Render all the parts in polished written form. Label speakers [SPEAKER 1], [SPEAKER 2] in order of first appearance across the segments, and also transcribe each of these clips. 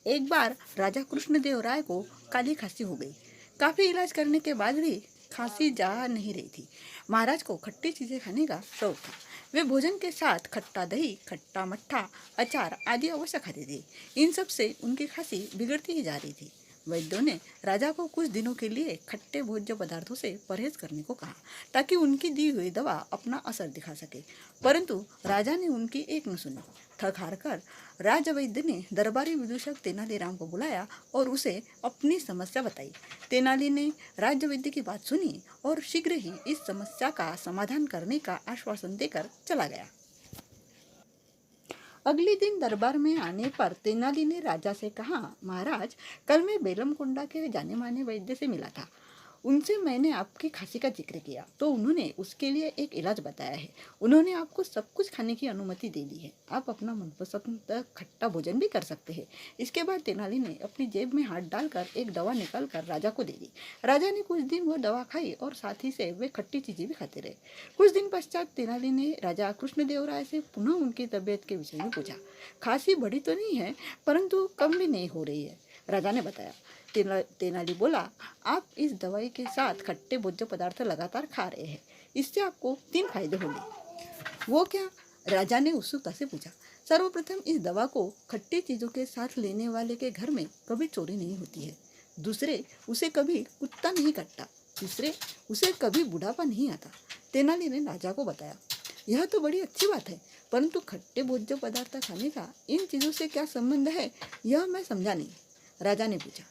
[SPEAKER 1] एक बार राजा कृष्णदेव राय को काली खांसी हो गई। काफी इलाज करने के बाद भी खांसी जा नहीं रही थी। महाराज को खट्टी चीजें खाने का शौक था। वे भोजन के साथ खट्टा दही, खट्टा मट्ठा, अचार आदि अवश्य खाते थे। इन सब से उनकी खांसी बिगड़ती ही जा रही थी। वैद्यों ने राजा को कुछ दिनों के लिए खट्टे भोज्य पदार्थों से परहेज करने को कहा, ताकि उनकी दी हुई दवा अपना असर दिखा सके। परंतु राजा ने उनकी एक न सुनी। थक हार कर राजवैद्य ने दरबारी विदूषक तेनालीराम को बुलाया और उसे अपनी समस्या बताई। तेनाली ने राजवैद्य की बात सुनी और शीघ्र ही इस समस्या का समाधान करने का आश्वासन देकर चला गया। अगले दिन दरबार में आने पर तेनाली ने राजा से कहा, महाराज, कल मैं बेलमकुंडा के जाने माने वैद्य से मिला था। उनसे मैंने आपकी खांसी का जिक्र किया तो उन्होंने उसके लिए एक इलाज बताया है। उन्होंने आपको सब कुछ खाने की अनुमति दे दी है। आप अपना मनपसंद खट्टा भोजन भी कर सकते हैं। इसके बाद तेनाली ने अपनी जेब में हाथ डालकर एक दवा निकाल कर राजा को दे दी। राजा ने कुछ दिन वो दवा खाई और साथ ही से वे खट्टी चीजें भी खाते रहे। कुछ दिन पश्चात तेनाली ने राजा कृष्णदेव राय से पुनः उनकी तबीयत के विषय में पूछा। खांसी बढ़ी तो नहीं है, परंतु कम भी नहीं हो रही है, राजा ने बताया। तेनाली बोला, आप इस दवाई के साथ खट्टे भोज्य पदार्थ लगातार खा रहे हैं। इससे आपको 3 फायदे होंगे। वो क्या? राजा ने उत्सुकता से पूछा। सर्वप्रथम, इस दवा को खट्टी चीजों के साथ लेने वाले के घर में कभी चोरी नहीं होती है। दूसरे, उसे कभी कुत्ता नहीं काटता। तीसरे, उसे कभी बुढ़ापा नहीं आता। तेनाली ने राजा को बताया। यह तो बड़ी अच्छी बात है, परंतु खट्टे भोज्य पदार्थ खाने का इन चीजों से क्या संबंध है, यह मैं समझा नहीं। राजा ने पूछा।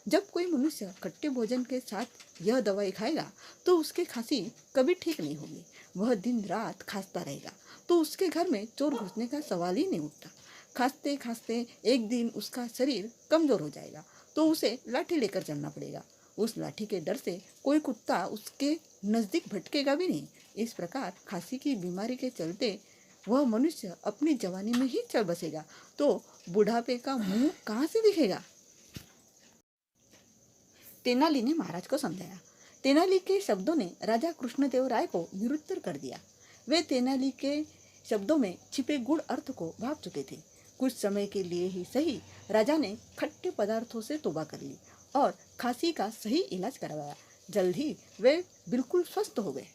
[SPEAKER 1] जब कोई मनुष्य खट्टे भोजन के साथ यह दवाई खाएगा तो उसकी खांसी कभी ठीक नहीं होगी। वह दिन रात खांसता रहेगा, तो उसके घर में चोर घुसने का सवाल ही नहीं उठता। खांसते खांसते एक दिन उसका शरीर कमजोर हो जाएगा, तो उसे लाठी लेकर चलना पड़ेगा। उस लाठी के डर से कोई कुत्ता उसके नजदीक भटकेगा भी नहीं। इस प्रकार खांसी की बीमारी के चलते वह मनुष्य अपनी जवानी में ही चल बसेगा, तो बुढ़ापे का मुंह कहाँ से दिखेगा। तेनाली ने महाराज को समझाया। तेनाली के शब्दों ने राजा कृष्णदेव राय को निरुत्तर कर दिया। वे तेनाली के शब्दों में छिपे गूढ़ अर्थ को भाप चुके थे। कुछ समय के लिए ही सही, राजा ने खट्टे पदार्थों से तौबा कर ली और खांसी का सही इलाज करवाया। जल्द ही वे बिल्कुल स्वस्थ हो गए।